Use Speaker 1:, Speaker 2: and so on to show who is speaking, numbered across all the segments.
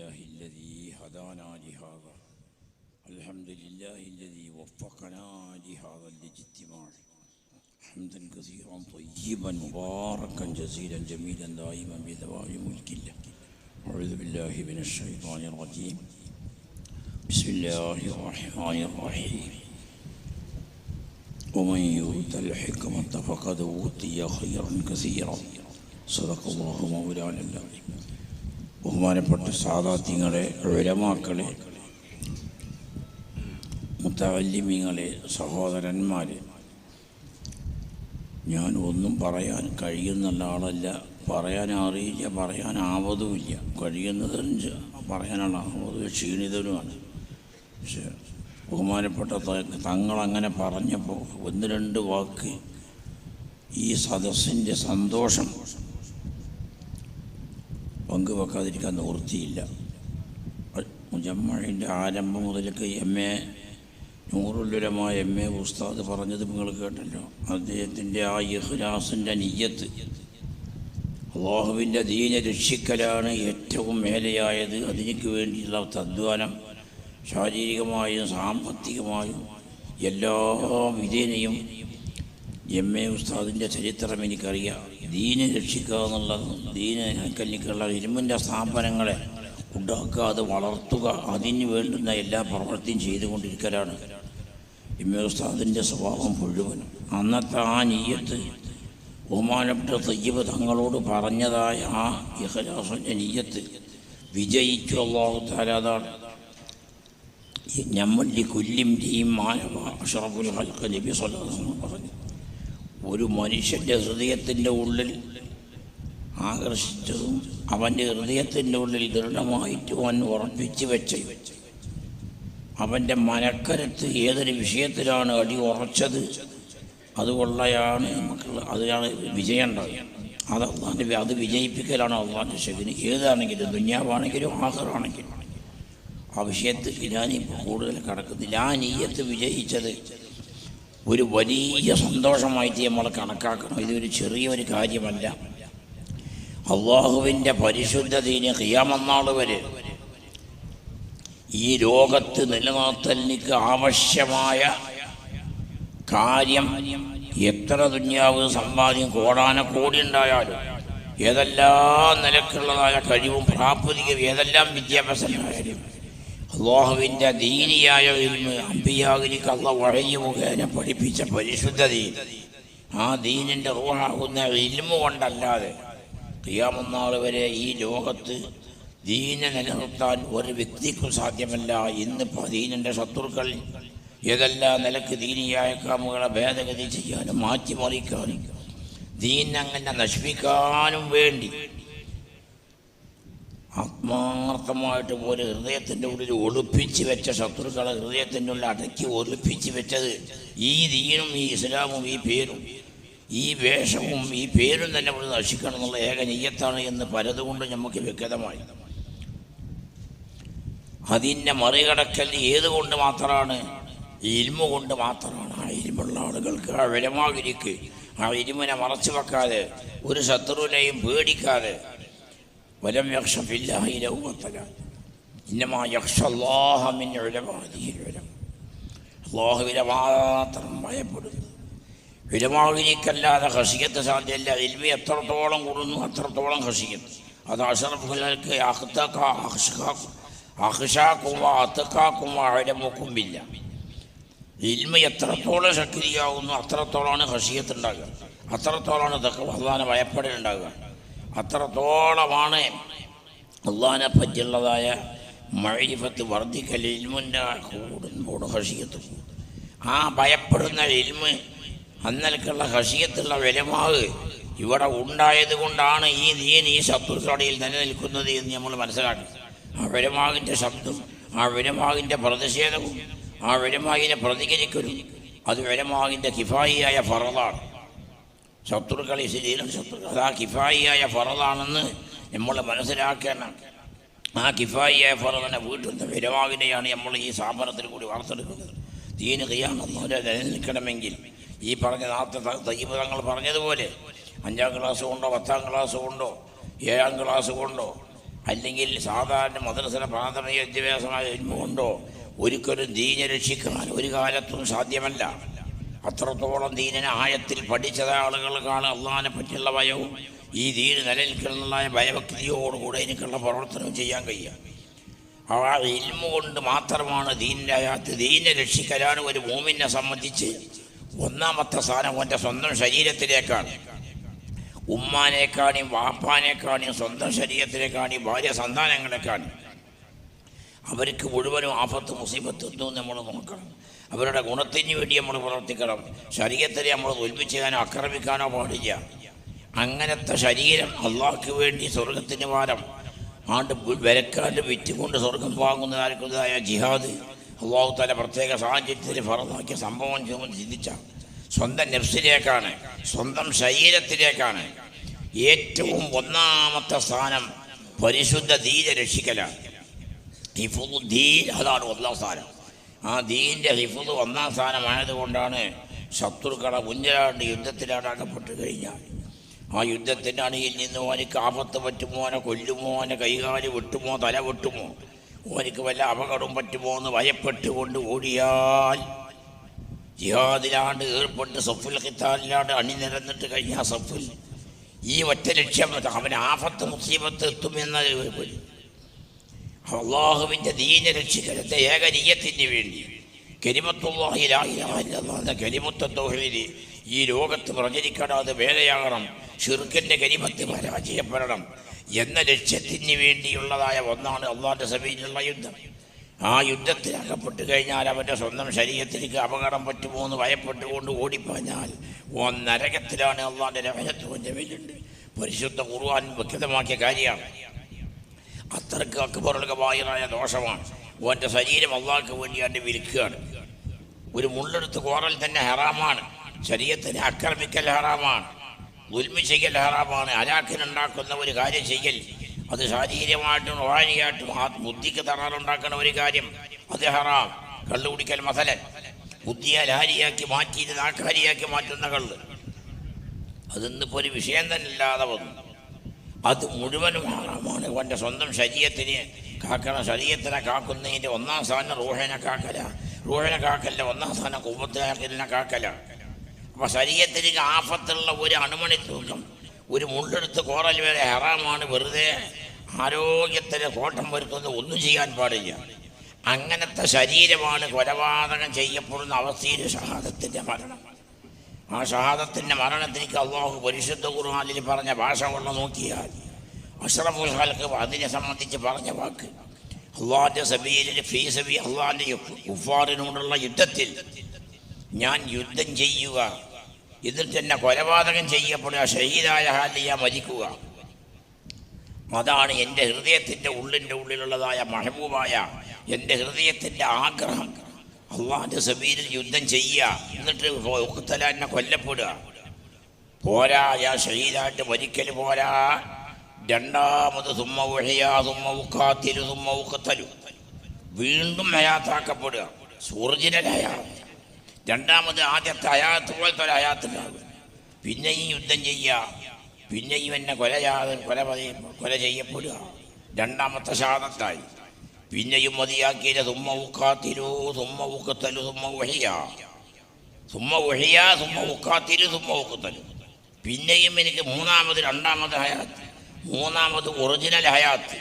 Speaker 1: لله الذي هدانا لهذا الحمد لله الذي وفقنا لهذا الاجتماع حمدا كثيرا طيبا مباركا جزيلا جميلا دائما بدوام ملك الله. أعوذ بالله من الشيطان الرجيم. بسم الله الرحمن الرحيم. ومن يؤت الحكمة فقد أوتي خيرا كثيرا. صدق الله مولانا العظيم. ബഹുമാനപ്പെട്ട സാദാത്യങ്ങളെ, ഉലമാക്കളെ, മുതഅല്ലിമീങ്ങളെ, സഹോദരന്മാരെ, ഞാൻ ഒന്നും പറയാൻ കഴിയുന്ന ആളല്ല, പറയാൻ അറിയില്ല, പറയാനാവതുമില്ല. കഴിയുന്നതിന് പറയാനുള്ള ആവത് ക്ഷീണിതനുമാണ്. പക്ഷേ ബഹുമാനപ്പെട്ട തങ്ങളങ്ങനെ പറഞ്ഞപ്പോൾ ഒന്ന് രണ്ട് വാക്ക് ഈ സദസ്സിൻ്റെ സന്തോഷം പങ്കുവെക്കാതിരിക്കാൻ നിവൃത്തിയില്ല. മുജമ്മഴിൻ്റെ ആരംഭം മുതലൊക്കെ നൂറുലുലമായ ഉസ്താദ് പറഞ്ഞത് നിങ്ങൾ കേട്ടല്ലോ. അദ്ദേഹത്തിൻ്റെ ആ ഇഖ്ലാസിൻ്റെ നിയ്യത്ത്, അല്ലാഹുവിൻ്റെ ദീനെ രക്ഷിക്കലാണ് ഏറ്റവും മേലെയായത്. അതിനു വേണ്ടിയുള്ള തദ്വാനം ശാരീരികമായും സാമ്പത്തികമായും എല്ലാ വിധേനയും ഉസ്താദിൻ്റെ ചരിത്രം എനിക്കറിയാം. ദീനെ രക്ഷിക്കുക എന്നുള്ളത്, ദീനക്കല്ലിക്കുള്ള ഇരുമ്പിൻ്റെ സ്ഥാപനങ്ങളെ ഉണ്ടാക്കുക, അത് വളർത്തുക, അതിന് വേണ്ടുന്ന എല്ലാ പ്രവൃത്തിയും ചെയ്തുകൊണ്ടിരിക്കലാണ് ഉസ്താദിൻ്റെ സ്വഭാവം മുഴുവനും. അന്നത്തെ ആ നിയ്യത്ത് ബഹുമാനപ്പെട്ട തയ്യിബ് തങ്ങളോട് പറഞ്ഞതായ ആ ഇഖ്ലാസിൻ്റെ നിയ്യത്ത് വിജയിച്ചു. അല്ലാഹു തആല അതാണ് ഞമ്മല്ലി കൊല്ലിം ടീം മാനവ അഷ്റഫുൽ ഖൽഖ് നബി സ്വല്ലല്ലാഹു അലൈഹി വസല്ലം പറഞ്ഞു. ഒരു മനുഷ്യൻ്റെ ഹൃദയത്തിൻ്റെ ഉള്ളിൽ ആകർഷിച്ചതും അവൻ്റെ ഹൃദയത്തിൻ്റെ ഉള്ളിൽ ദൃഢമായിട്ട് അവൻ ഉറപ്പിച്ച് വെച്ച് അവൻ്റെ മനക്കരത്ത് ഏതൊരു വിഷയത്തിലാണ് അടി ഉറച്ചത് അതുകൊള്ളയാണ് അതിനാണ് വിജയം ഉണ്ടാവുക. അത് വിജയിപ്പിക്കലാണ് അള്ളാഹിൻ്റെ ശക്തി. ഏതാണെങ്കിലും ദുനിയാവാണെങ്കിലും ആഖിറാണെങ്കിലും ആ വിഷയത്തിൽ ഞാനിപ്പോൾ കൂടുതൽ കടക്കുന്നില്ല. ആ നിയ്യത്ത് വിജയിച്ചത് ഒരു വലിയ സന്തോഷമായിട്ട് നമ്മൾ കണക്കാക്കണം. ഇതൊരു ചെറിയൊരു കാര്യമല്ല. അള്ളാഹുവിൻ്റെ പരിശുദ്ധ ദീന് ഖിയാമത്ത് നാൾ വരെ ഈ ലോകത്ത് നിലനിർത്തലിന് ആവശ്യമായ കാര്യം എത്ര ദുനിയാവ് സമ്പാദ്യം കോടാനക്കോടി ഉണ്ടായാലും, ഏതെല്ലാം നിലക്കുള്ളതായ കഴിവും പ്രാപ്തിയും ഏതെല്ലാം വിദ്യാഭ്യാസമായാലും അല്ലാഹുവിൻ്റെ ദീനിയായ ഇൽമ് അംബിയാവിലേക്ക് അല്ലാഹു വഹയ് മുഖേന പഠിപ്പിച്ച പരിശുദ്ധ ദീൻ, ആ ദീനിൻ്റെ റൂഹാകുന്ന ഇൽമ് കൊണ്ടല്ലാതെ ഖിയാമത്ത് നാൾ വരെ ഈ ലോകത്ത് ദീനെ നിലനിർത്താൻ ഒരു വ്യക്തിക്കും സാധ്യമല്ല. ഇന്നിപ്പോൾ ദീനിൻ്റെ ശത്രുക്കൾ ഏതെല്ലാം നിലക്ക് ദീനിയായ കാമുകളെ ഭേദഗതി ചെയ്യാനും മാറ്റിമറിക്കാനും ദീനങ്ങനെ നശിപ്പിക്കാനും വേണ്ടി ആത്മാർത്ഥമായിട്ട് പോലെ ഹൃദയത്തിൻ്റെ ഉള്ളിൽ ഒളിപ്പിച്ച് വെച്ച ശത്രുക്കളെ ഹൃദയത്തിൻ്റെ ഉള്ളിൽ അടക്കി ഒളിപ്പിച്ച് വെച്ചത് ഈ ദീനും ഈ ഇസ്ലാമും ഈ പേരും ഈ വേഷവും ഈ പേരും തന്നെ ഇവിടെ നശിക്കണം എന്നുള്ള ഏക നിയ്യത്താണ് എന്ന് പലതുകൊണ്ട് നമുക്ക് വ്യക്തമായി. അതിൻ്റെ മറികടക്കൽ ഏതുകൊണ്ട് മാത്രമാണ്? ഇൽമു കൊണ്ട് മാത്രമാണ്. ആ ഇൽമുള്ള ആളുകൾക്ക് ആ വിലമാകിരിക്ക് ആ ഇൽമിനെ മറച്ചു വെക്കാതെ ഒരു ശത്രുവിനെയും പേടിക്കാതെ വലം യഖ്ശ ഫില്ലാഹി ലൗമത ലൈം ഇന്നമാ യഖ്ശ അല്ലാഹ മിൻ ഉലമാഇൽ ഉലമ. അല്ലാഹുവിനെ മാത്രം ഭയപ്പെടുന്നു. ഉലമാഇക്കല്ലാതെ ഖശിയത്ത് സാധ്യമല്ല. ഇൽമി എത്രത്തോളം കൂടുന്നു അത്രത്തോളം ഖശിയത്ത്. അത് അഷ്റഫുൽഖൽഖ് അഖ്ശാകും വഅത്ഖാകും വഅലമുകും ബില്ലാ. ഇൽമി എത്രത്തോളം ശക്തിയാകുന്നു അത്രത്തോളമാണ് ഖശിയത്ത് ഉണ്ടാകുക, അത്രത്തോളമാണ് തഖ്വ അല്ലാഹുവിനെ ഭയപ്പെടലുണ്ടാകുക, അത്രത്തോളമാണ് അള്ളാഹിനെ പറ്റിയുള്ളതായ മഅരിഫത്ത് വർദ്ധിക്കൽ. ഇൽമിൻ്റെ കൂടുമ്പോൾ ഖശിയത്ത്. ആ ഭയപ്പെടുന്ന ഇൽമ് അന്നലക്കുള്ള ഖശിയത്തുള്ള വിലമാവ് ഇവിടെ ഉണ്ടായത് കൊണ്ടാണ് ഈ ദീൻ ഈ ശത്രുക്കളടിയിൽ നിലനിൽക്കുന്നത് എന്ന് നമ്മൾ മനസ്സിലാക്കി. ആ വിലമാവിൻ്റെ ശബ്ദം, ആ വിലമാവിൻ്റെ പ്രതിഷേധവും, ആ വിലമാവിനെ പ്രതികരിക്കലും അത് വിലമാവിൻ്റെ കിഫായിയായ ഫറളാണ്. ശത്രുക്കളെ ശരീരം ശത്രുക്കൾ അത് ആ കിഫായിയായ ഫറളാണെന്ന് നമ്മൾ മനസ്സിലാക്കണം. ആ കിഫായിയായ ഫറളിനെ വീട്ടുന്ന വിലമാവിനെയാണ് നമ്മൾ ഈ സ്ഥാപനത്തിൽ കൂടി വാർത്തെടുക്കുന്നത്. ദീന് ഖിയാമത്ത് വരെ നിലനിൽക്കണമെങ്കിൽ ഈ പറഞ്ഞ നേരത്തെ തയ്യിബ് തങ്ങൾ പറഞ്ഞതുപോലെ 5ാം ക്ലാസ് കൊണ്ടോ 10ാം ക്ലാസ് കൊണ്ടോ 7ാം ക്ലാസ് കൊണ്ടോ അല്ലെങ്കിൽ സാധാരണ മദ്രസയിലെ പ്രാഥമിക വിദ്യാഭ്യാസമായ ഇൽമ കൊണ്ടോ ഒരിക്കലും ദീനെ രക്ഷിക്കാൻ ഒരു കാലത്തും സാധ്യമല്ല. അത്രത്തോളം ദീനിനെ ആഴത്തിൽ പഠിച്ചത ആളുകൾക്കാണ് അള്ളാഹിനെ പറ്റിയുള്ള ഭയവും ഈ ദീന് നിലനിൽക്കുന്ന ഭയഭക്തിയോടുകൂടെ എനിക്കുള്ള പ്രവർത്തനം ചെയ്യാൻ കഴിയുക. ആ ഇൽമ കൊണ്ട് മാത്രമാണ് ദീനിൻ്റെ അകത്ത് ദീനെ രക്ഷിക്കലാണ് ഒരു മൂമിനെ സംബന്ധിച്ച് ഒന്നാമത്തെ സ്ഥാനം അവൻ്റെ സ്വന്തം ശരീരത്തിലേക്കാണ്. ഉമ്മാനേക്കാണും വാപ്പാനേക്കാണും സ്വന്തം ശരീരത്തിലേക്കാണും ഭാര്യ സന്താനങ്ങളെക്കാണും അവർക്ക് മുഴുവനും ആപത്ത് മുസീബത്ത് എത്തുമെന്ന് നമ്മൾ നോക്കണം. അവരുടെ ഗുണത്തിന് വേണ്ടി നമ്മൾ പ്രവർത്തിക്കണം. ശരീരത്തിനെ നമ്മൾ തോൽപ്പിച്ചാനോ ആക്രമിക്കാനോ പാടില്ല. അങ്ങനത്തെ ശരീരം അള്ളാഹ്ക്ക് വേണ്ടി സ്വർഗത്തിന് വാരം ആണ്ട് വിലക്കാണ്ട് വിറ്റുകൊണ്ട് സ്വർഗം വാങ്ങുന്നതായിരിക്കുന്നതായ ജിഹാദ് അള്ളാഹു തആല പ്രത്യേക സാഹചര്യത്തിൽ ഫറദാക്കിയ സംഭവം ചിന്തിച്ച സ്വന്തം നഫ്സിലേക്കാണ്, സ്വന്തം ശരീരത്തിലേക്കാണ്. ഏറ്റവും ഒന്നാമത്തെ സ്ഥാനം പരിശുദ്ധ ദീനെ രക്ഷിക്കലാണ്. ഹിഫ്ളു ദീൻ, അതാണ് ഒന്നാം സ്ഥാനം. ആ ദീൻ്റെ ഹിഫ്ള് ഒന്നാം സ്ഥാനമായതുകൊണ്ടാണ് ശത്രുക്കളെ മുന്നിലാണ്ട് യുദ്ധത്തിലാണ് അകപ്പെട്ട് കഴിഞ്ഞാൽ ആ യുദ്ധത്തിൻ്റെ അണിയിൽ നിന്ന് ഓനിക്ക് ആപത്ത് പറ്റുമോ, ഓനെ കൊല്ലുമോ, ഓനെ കൈകാല് വെട്ടുമോ, തല വെട്ടുമോ, ഓനിക്ക് വല്ല അപകടം പറ്റുമോ എന്ന് ഭയപ്പെട്ടുകൊണ്ട് ഓടിയാൽ ജിഹാദിലാണ്ട് ഏർപ്പെട്ട് സഫുൽ ഖിത്താലിലാണ്ട് അണിനിരന്നിട്ട് കഴിഞ്ഞ ആ സഫുൽ ഈ ഒറ്റ ലക്ഷ്യം അവന് ആഫത്ത് മുസീബത്ത് എത്തുമെന്ന അള്ളാഹുവിൻ്റെ ദീന രക്ഷിക്കലത്തെ ഏകനീയത്തിന് വേണ്ടി കലിമത്തുല്ലാഹി ലാ ഇലാഹ ഇല്ലല്ലാഹ് എന്ന കലിമത്ത് തൗഹീദ് ഈ ലോകത്ത് പ്രചരിക്കണം, അത് വേലയാകണം, ശിർക്കിൻ്റെ കലിമത്ത് പരാജയപ്പെടണം എന്ന ലക്ഷ്യത്തിന് വേണ്ടിയുള്ളതായ ഒന്നാണ് അള്ളാഹിൻ്റെ സബീലിലുള്ള യുദ്ധം. ആ യുദ്ധത്തിൽ അകപ്പെട്ട് കഴിഞ്ഞാൽ അവൻ്റെ സ്വന്തം ശരീരത്തിലേക്ക് അപകടം പറ്റുമോ എന്ന് ഭയപ്പെട്ടുകൊണ്ട് ഓടിപ്പഞ്ഞാൽ നരകത്തിലാണ് അള്ളാഹിൻ്റെ രഹമത്തുവിൻ്റെ പേരുണ്ട്. പരിശുദ്ധ ഖുർആൻ വ്യക്തമാക്കിയ കാര്യമാണ്. അത്രയ്ക്ക് അക്ബറുകമായ ദോഷമാണ്. ഓൻ്റെ ശരീരം അള്ളാഹ്ക്ക് വേണ്ടിയാണ്ട് വിൽക്കുകയാണ്. ഒരു മുള്ളെടുത്ത് കോറൽ തന്നെ ഹറാമാണ്. ശരീരത്തിനെ ആക്രമിക്കൽ ഹറാമാണ്, ദുൽമ ചെയ്യൽ ഹറാമാണ്. ഹലാക്കിനുണ്ടാക്കുന്ന ഒരു കാര്യം ചെയ്യൽ, അത് ശാരീരികമായിട്ടും റോഹാനിയായിട്ടും ബുദ്ധിക്ക് തറാറുണ്ടാക്കുന്ന ഒരു കാര്യം, അത് ഹറാം. കള്ളു കുടിക്കൽ മസലൻ, ബുദ്ധിയെ ലാരിയാക്കി മാറ്റിയിട്ട് നാക്കാരിയാക്കി മാറ്റുന്ന കള്ള്, അതിന്നിപ്പോൾ ഒരു വിഷയം തന്നെ ഇല്ലാതെ വന്നു. അത് മുഴുവനും ഹറാമാണ്. അവൻ്റെ സ്വന്തം ശരീരത്തിന് കാക്കണം. ശരീരത്തിനെ കാക്കുന്നതിൻ്റെ ഒന്നാം സ്ഥാനം റൂഹിനെ കാക്കല, റൂഹിനെ കാക്കലിൻ്റെ ഒന്നാം സ്ഥാനം കുമ്പത്തിനെ കാക്കല. അപ്പോൾ ശരീരത്തിലേക്ക് ആഫത്തുള്ള ഒരു അണുമണി തൂക്കം, ഒരു മുള്ളെടുത്ത് കോറൽ വരെ ഹറാമാണ്. വെറുതെ ആരോഗ്യത്തിന് കോട്ടം വരുത്തുന്നത് ഒന്നും ചെയ്യാൻ പാടില്ല. അങ്ങനത്തെ ശരീരമാണ് കൊലപാതകം ചെയ്യപ്പെടുന്ന അവസ്ഥയിൽ ഷഹാദത്തിൻ്റെ മരണം. ആ ഷഹാദത്തിൻ്റെ മരണത്തിലേക്ക് അള്ളാഹു പരിശുദ്ധ ഖുർആനിൽ പറഞ്ഞ ഭാഷ കൊണ്ട് നോക്കിയാൽ അഷ്റഫുൽ ഖൽഖ് അതിനെ സംബന്ധിച്ച് പറഞ്ഞ വാക്ക് അള്ളാഹിൻ്റെ സബീലിൽ ഫീ സബീ അള്ളാഹിൻ്റെ കുഫാറിനോടുള്ള യുദ്ധത്തിൽ ഞാൻ യുദ്ധം ചെയ്യുക, എന്നിട്ട് തന്നെ കൊലപാതകം ചെയ്യപ്പെടുക, ഷഹീദായ ഹാലിയ മരിക്കുക. അതാണ് എൻ്റെ ഹൃദയത്തിൻ്റെ ഉള്ളിലുള്ളതായ മഹബൂബായ എൻ്റെ ഹൃദയത്തിൻ്റെ ആഗ്രഹം. അള്ളാഹിൻ്റെ സബീലിൽ യുദ്ധം ചെയ്യുക, എന്നിട്ട് എന്നെ കൊല്ലപ്പെടുക. പോരാ, ഞാൻ ഷഹീദായിട്ട് മരിക്കൽ പോരാ, രണ്ടാമത് വീണ്ടും ഹയാത്താക്കപ്പെടുക, ഒറിജിനൽ ഹയാത്ത്. രണ്ടാമത് ആദ്യത്തെ ഹയാത്ത് പോലത്തെ ഒരു ഹയാത്തുണ്ടാകുക. പിന്നെയും യുദ്ധം ചെയ്യുക, പിന്നെയും എന്നെ കൊല ചെയ്യപ്പെടുക. രണ്ടാമത്തെ ഷഹാദത്തായി. പിന്നെയും മതിയാക്കിയില്ല, പിന്നെയും എനിക്ക് രണ്ടാമത് ഹയാത്ത്, മൂന്നാമത് ഒറിജിനൽ ഹയാത്ത്.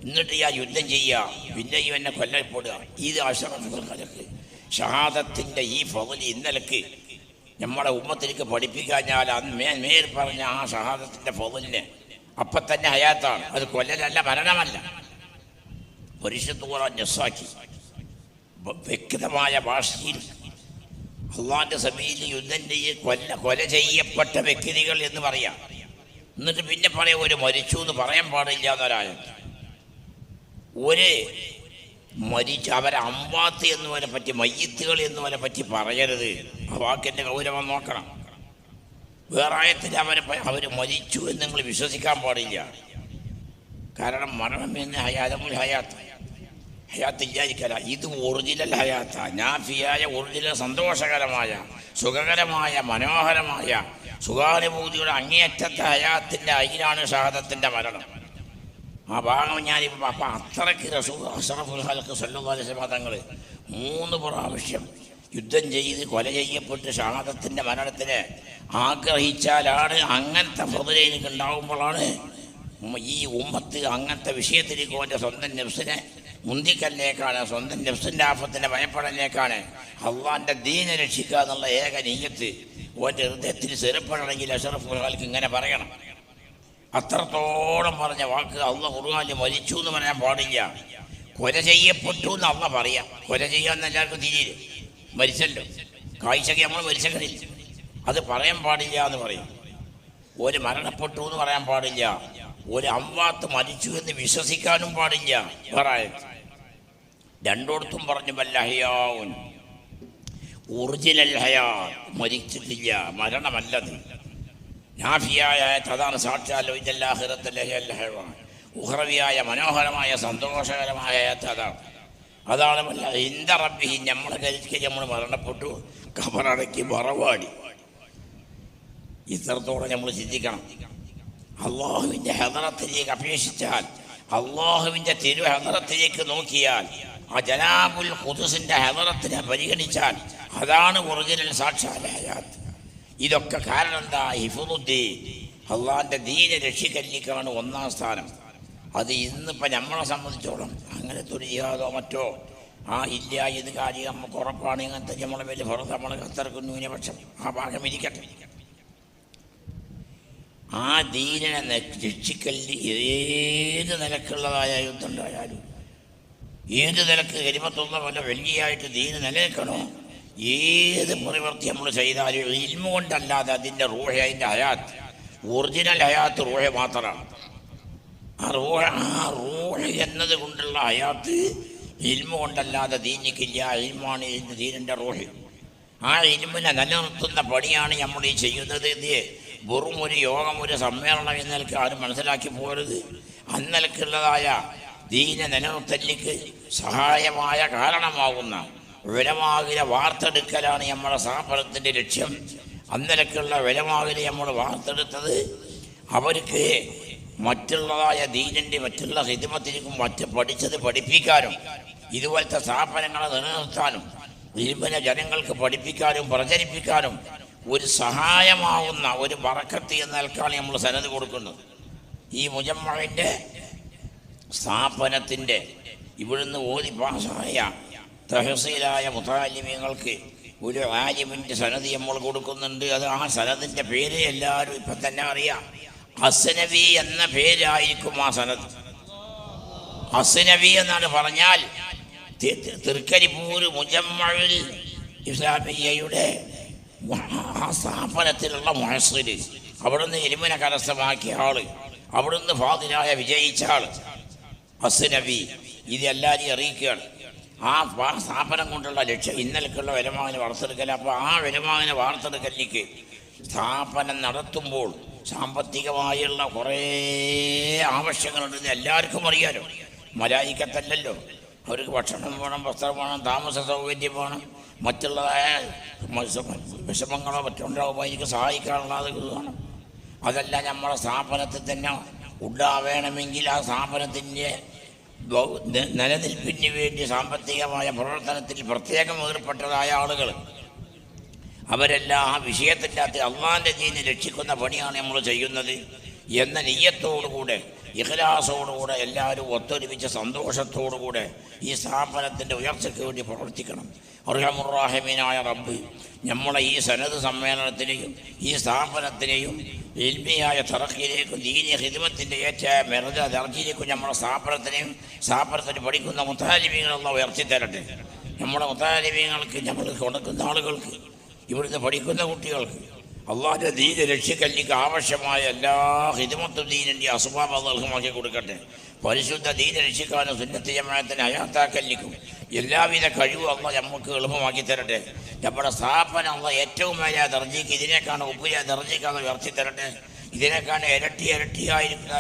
Speaker 1: എന്നിട്ട് ഞാൻ യുദ്ധം ചെയ്യുക, പിന്നെയും എന്നെ കൊല്ലപ്പെടുക. ഇത് അഷ്റഫുൽ ഖൽഖ് ഷഹാദത്തിൻ്റെ ഈ ഫള് ഇന്നലക്ക് നമ്മളെ ഉമ്മത്തിലേക്ക് പഠിപ്പിക്കാൻ ഞാൻ മേൽ പറഞ്ഞ ആ ഷഹാദത്തിൻ്റെ ഫളിനെ അപ്പം തന്നെ ഹയാത്താണ്. അത് കൊല്ലലല്ല, മരണമല്ല. പരിശുദ്ധ ഖുർആൻ നസ്സാക്കി വ്യക്തമായ ഭാഷയിൽ അള്ളാഹിൻ്റെ സബീലിൽ യുദ്ധം കൊല ചെയ്യപ്പെട്ട വ്യക്തികൾ എന്ന് പറയാം. എന്നിട്ട് പിന്നെ പറയാം ഒരു മരിച്ചു എന്ന് പറയാൻ പാടില്ല എന്നൊരായത്. ഒരു അവരെ അമ്പാത്ത് എന്നവരെ പറ്റി, മയ്യത്തുകൾ എന്നവരെ പറ്റി പറയരുത്. ആ വാക്കിൻ്റെ ഗൗരവം നോക്കണം. വേറെ ആയത്തിൽ അവർ മരിച്ചു എന്ന് നിങ്ങൾ വിശ്വസിക്കാൻ പാടില്ല. കാരണം മരണം എന്ന് ഹയാതമുൽ ഹയാത്തില്ലായിരിക്കല. ഇത് ഒറിജിനൽ ഹയാത്ത, നാഫിയായ ഒറിജിനൽ സന്തോഷകരമായ സുഖകരമായ മനോഹരമായ സുഖാനുഭൂതിയുടെ അങ്ങേയറ്റത്തെ ഹയാത്തിൻ്റെ അയിലാണ് ഷഹാദത്തിൻ്റെ മരണം. ആ ഭാഗം ഞാനിപ്പോൾ അപ്പം അത്രയ്ക്ക് അഷ്റഫുൽ ഖൽഖ് സല്ലല്ലാഹു അലൈഹി വസല്ലം തങ്ങൾ 3 പ്രാവശ്യം യുദ്ധം ചെയ്ത് കൊല ചെയ്യപ്പെട്ട് ഷഹാദത്തിൻ്റെ മരണത്തിന് ആഗ്രഹിച്ചാലാണ് അങ്ങനത്തെ ഫضിലേക്ക് ഉണ്ടാകുമ്പോഴാണ് ഈ ഉമ്മത്ത് അങ്ങനത്തെ വിഷയത്തിലേക്ക് ഓൻ്റെ സ്വന്തം നഫ്സിനെ മുന്തിക്കലിലേക്കാണ്, സ്വന്തം നഫ്സിൻ്റെ ആഫത്തിനെ ഭയപ്പെടലിലേക്കാണ് അള്ളാൻ്റെ ദീനെ രക്ഷിക്കുക എന്നുള്ള ഏക നീയത്ത് ഓൻ്റെ ഹൃദയത്തിൽ സ്ഥിരപ്പെടണമെങ്കിൽ അഷ്റഫുൽ ഖൽഖ് ഇങ്ങനെ പറയണം. അത്രത്തോളം പറഞ്ഞ വാക്ക് അള്ളാഹ് ഖുർആനിൽ മരിച്ചു എന്ന് പറയാൻ പാടില്ല, കൊല ചെയ്യപ്പെട്ടു എന്ന് അള്ളാഹ് പറയാം. കൊല ചെയ്യാന്ന് എല്ലാവർക്കും തിരിയില്ല, മരിച്ചല്ലോ, കാഴ്ചക്ക് നമ്മൾ മരിച്ചകളില്ല, അത് പറയാൻ പാടില്ല എന്ന് പറയും. ഒരു മരണപ്പെട്ടു എന്ന് പറയാൻ പാടില്ല, ഒരു അംവാത്ത് മരിച്ചു എന്ന് വിശ്വസിക്കാനും പാടില്ല. വേറെ രണ്ടിടത്തും പറഞ്ഞു വല്ലഹയാവുൻ, ഒറിജിനൽ ഹയാ, മരിച്ചിട്ടില്ല, മരണമല്ലത്. നാഫിയായ അതാണ് സാക്ഷാലോ ഉഹ്റവിയായ മനോഹരമായ സന്തോഷകരമായ അതാണ്. അതാണ് ഇന്ദ റബ്ബിഹി, നമ്മളെ കരിക്ക് നമ്മൾ മരണപ്പെട്ടു, ഖബറടക്കി മറവാടി. ഇത്രത്തോളം നമ്മൾ ചിന്തിക്കണം. അള്ളാഹുവിൻ്റെ ഹദറത്തിലേക്ക് അപേക്ഷിച്ചാൽ, അള്ളാഹുവിൻ്റെ തിരു ഹദറത്തിലേക്ക് നോക്കിയാൽ, ആ ജനാബുൽ ഖുദ്സിൻ്റെ ഹദറത്തിനെ പരിഗണിച്ചാൽ അതാണ് ഒറിജിനൽ സാക്ഷാൽ ഹയാത്ത്. ഇതൊക്കെ കാരണം എന്താ? ഹിഫ്ളുദ്ദീൻ, അള്ളാഹിൻ്റെ ദീനെ രക്ഷിക്കലിക്കാണ് ഒന്നാം സ്ഥാനം. അത് ഇന്നിപ്പോൾ നമ്മളെ സംബന്ധിച്ചോളം അങ്ങനത്തെ ഒരു ജിഹാദോ മറ്റോ ഇല്ല, ഇത് കാര്യം നമുക്ക് ഉറപ്പാണ്, ഇങ്ങനത്തെ നമ്മളെ വലിയ പുറത്ത് നമ്മൾ കത്തിറക്കും ന്യൂനപക്ഷം, ആ ഭാഗം ഇരിക്കട്ടെ. ആ ദീനിനെ രക്ഷിക്കലിൽ ഏത് നിലക്കുള്ളതായ യുദ്ധം ഉണ്ടായാലും, ഏത് നിലക്ക് കരിമത്തുള്ള പോലെ വലിയായിട്ട് ദീന് നിലനിൽക്കണോ, ഏത് പ്രവൃത്തി നമ്മൾ ചെയ്താലും ഇൽമ കൊണ്ടല്ലാതെ അതിൻ്റെ റൂഹ്, അതിൻ്റെ ഹയാത്ത്, ഒറിജിനൽ ഹയാത്ത് റൂഹ് മാത്രമാണ്. ആ റൂഹ് എന്നത് കൊണ്ടുള്ള ഹയാത്ത് ഇൽമ കൊണ്ടല്ലാതെ ദീനിക്കില്ല. ഇൽമാണ് ദീനിൻ്റെ റൂഹ്. ആ ഇൽമിനെ നിലനിർത്തുന്ന പണിയാണ് നമ്മൾ ഈ ചെയ്യുന്നത്. ഇത് വെറും ഒരു യോഗം, ഒരു സമ്മേളനം എന്നൽക്ക് ആരും മനസ്സിലാക്കി പോകരുത്. അന്നലക്കുള്ളതായ ദീനെ നിലനിർത്തലിക്ക് സഹായമായ കാരണമാകുന്ന ഉലമാവിനെ വാർത്തെടുക്കലാണ് നമ്മുടെ സ്ഥാപനത്തിൻ്റെ ലക്ഷ്യം. അന്നലക്കുള്ള ഉലമാവിനെ നമ്മൾ വാർത്തെടുത്തത് അവർക്ക് മറ്റുള്ളതായ ദീനിൻ്റെ മറ്റുള്ള ഹിദ്മത്തിലേക്കും മറ്റ് പഠിച്ചത് പഠിപ്പിക്കാനും ഇതുപോലത്തെ സ്ഥാപനങ്ങളെ നിലനിർത്താനും ഇൽമിനെ ജനങ്ങൾക്ക് പഠിപ്പിക്കാനും പ്രചരിപ്പിക്കാനും ഒരു സഹായമാവുന്ന ഒരു ബറക്കത്ത് എന്ന നിലക്കാണ് നമ്മൾ സനത് കൊടുക്കുന്നത്. ഈ മുജമ്മഇൻ്റെ സ്ഥാപനത്തിൻ്റെ ഇവിടുന്ന് ഓതി പാസായ തഹസീലായ മുതഅല്ലിമീങ്ങൾക്ക് ഒരു ആലിമിൻ്റെ സനത് നമ്മൾ കൊടുക്കുന്നുണ്ട്. അത് ആ സനദിൻ്റെ പേര് എല്ലാവരും ഇപ്പം തന്നെ അറിയാം. അസ്നവി എന്ന പേരായിരിക്കും ആ സനത്. അസ്നവി എന്നാണ് പറഞ്ഞാൽ തൃക്കരിപ്പൂർ മുജമ്മഉൽ ഇസ്ലാമിയ്യയുടെ ആ സ്ഥാപനത്തിലുള്ള മുഹസ്സിര്, അവിടുന്ന് ഇൽമിനെ കരസ്ഥമാക്കിയ ആള്, അവിടുന്ന് ഫാദിലായ വിജയിച്ച ആള് അസ്നവി. ഇത് എല്ലാവരെയും അറിയിക്കുകയാണ്. ആ സ്ഥാപനം കൊണ്ടുള്ള ലക്ഷ്യം ഇന്നലേക്കുള്ള ഉലമാവിനെ വാർത്തെടുക്കൽ. അപ്പോൾ ആ ഉലമാവിനെ വാർത്തെടുക്കലിലേക്ക് സ്ഥാപനം നടത്തുമ്പോൾ സാമ്പത്തികമായുള്ള കുറേ ആവശ്യങ്ങളുണ്ടെന്ന് എല്ലാവർക്കും അറിയാലോ. മലായിക്കത്തല്ലല്ലോ, അവർക്ക് ഭക്ഷണം വേണം, വസ്ത്രം വേണം, താമസ സൗകര്യം വേണം, മറ്റുള്ളതായ വിഷമങ്ങളോ മറ്റുണ്ടാകുമ്പോൾ എനിക്ക് സഹായിക്കാനുള്ള അത് വേണം. അതെല്ലാം നമ്മുടെ സ്ഥാപനത്തിൽ തന്നെ ഉണ്ടാവേണമെങ്കിൽ ആ സ്ഥാപനത്തിൻ്റെ നിലനിൽപ്പിന് വേണ്ടി സാമ്പത്തികമായ പ്രവർത്തനത്തിൽ പ്രത്യേകം ഏർപ്പെട്ടതായ ആളുകൾ അവരെല്ലാം ആ വിഷയത്തിൻ്റെ അകത്ത് അള്ളാഹിൻ്റെ ദീനെ രക്ഷിക്കുന്ന പണിയാണ് നമ്മൾ ചെയ്യുന്നത് എന്ന നിയ്യത്തോടുകൂടെ ഇഖ്ലാസോടുകൂടെ എല്ലാവരും ഒത്തൊരുമിച്ച സന്തോഷത്തോടുകൂടെ ഈ സ്ഥാപനത്തിൻ്റെ ഉയർച്ചയ്ക്ക് വേണ്ടി പ്രവർത്തിക്കണം. അർഹമുർ-റഹീമീനായ റബ്ബ് നമ്മളെ ഈ സനത് സമ്മേളനത്തിനെയും ഈ സ്ഥാപനത്തിനെയും ഇൽമിയായ തറക്കിലേക്കും ദീനി ഖിദ്മത്തിൻ്റെ ഏറ്റവും മെറുത ദർജയിലേക്കും നമ്മുടെ സ്ഥാപനത്തിന് പഠിക്കുന്ന മുതഅല്ലിമീങ്ങളെല്ലാം ഉയർത്തി തരട്ടെ. നമ്മുടെ മുതഅല്ലിമീങ്ങൾക്ക് നമ്മൾ കൊടുക്കുന്ന ആളുകൾക്ക് ഇവിടുന്ന് പഠിക്കുന്ന കുട്ടികൾക്ക് അള്ളാഹിൻ്റെ ദീനെ രക്ഷിക്കലിക്ക് ആവശ്യമായ എല്ലാ ഖിദ്മത്തും ദീനിൻ്റെ അസ്ബാബ് അള്ളാഹുമാക്കി കൊടുക്കട്ടെ. പരിശുദ്ധ ദീനെ രക്ഷിക്കാനും സുന്നത്ത് ജമാഅത്തിനെ ഹയാത്താക്കലിക്കും എല്ലാവിധ കഴിവും അള്ളാഹ് നമുക്ക് എളുപ്പമാക്കി തരട്ടെ. നമ്മുടെ സ്ഥാപനം അള്ളാഹ് ഏറ്റവും വലിയ ദർജയ്ക്ക് ഇതിനേക്കാണ് ഉപരിയ ദർജയ്ക്കാണ് ഉയർത്തി തരട്ടെ. ഇതിനേക്കാണ് ഇരട്ടിയായിരിക്കുന്ന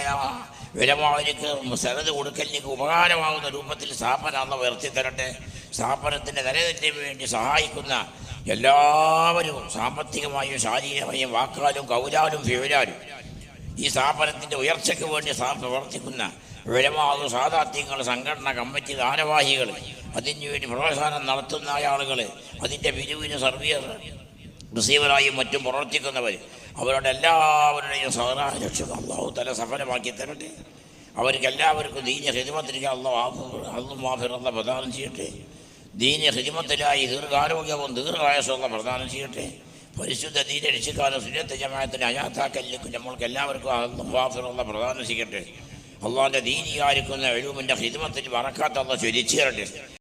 Speaker 1: ഉലമാവിലേക്ക് സനത് കൊടുക്കലിലേക്ക് ഉപകാരമാകുന്ന രൂപത്തിൽ സ്ഥാപനം അള്ളാഹ് ഉയർത്തി തരട്ടെ. സ്ഥാപനത്തിൻ്റെ നിലനിൽപ്പിന് വേണ്ടി സഹായിക്കുന്ന എല്ലാവരും സാമ്പത്തികമായും ശാരീരികമായും വാക്കാലും കൗലാലും ഫിഅലാലും ഈ സ്ഥാപനത്തിൻ്റെ ഉയർച്ചയ്ക്ക് വേണ്ടി പ്രവർത്തിക്കുന്ന ഉലമാവ് സാദാത്യങ്ങൾ സംഘടന കമ്മിറ്റി ഭാരവാഹികൾ അതിനു വേണ്ടി പ്രവർത്തനം നടത്തുന്ന ആളുകൾ അതിൻ്റെ പിരിവിന് സർവീസ് റിസീവറായും മറ്റും പ്രവർത്തിക്കുന്നവർ അവരുടെ എല്ലാവരുടെയും സഹകരണ രക്ഷക അള്ളാഹു തല സഫലമാക്കി തരട്ടെ. അവർക്ക് എല്ലാവർക്കും ദീന ഹിദ്മത്തിലേക്ക് അള്ളാഹു മാഫിറല്ല പ്രദാനം ചെയ്യട്ടെ. ദീന ഹിദ്മത്തിലായി ദീർഘാരോഗ്യവും ദീർഘായസവും പ്രദാനം ചെയ്യട്ടെ. പരിശുദ്ധ ദീന രക്ഷിക്കാനും സുന്നത്ത് ജമാഅത്തിന് ഹയാത്താക്കലിക്കും നമ്മൾക്ക് എല്ലാവർക്കും അള്ളാഹു മാഫിറല്ല പ്രദാനം ചെയ്യട്ടെ. അള്ളാഹിൻ്റെ ദീനിയായിരിക്കുന്ന എഴുമിൻ്റെ ഹിദ്മത്തിൽ വറക്കാത്ത അള്ളാഹു ചൊരിച്ചു തരട്ടെ.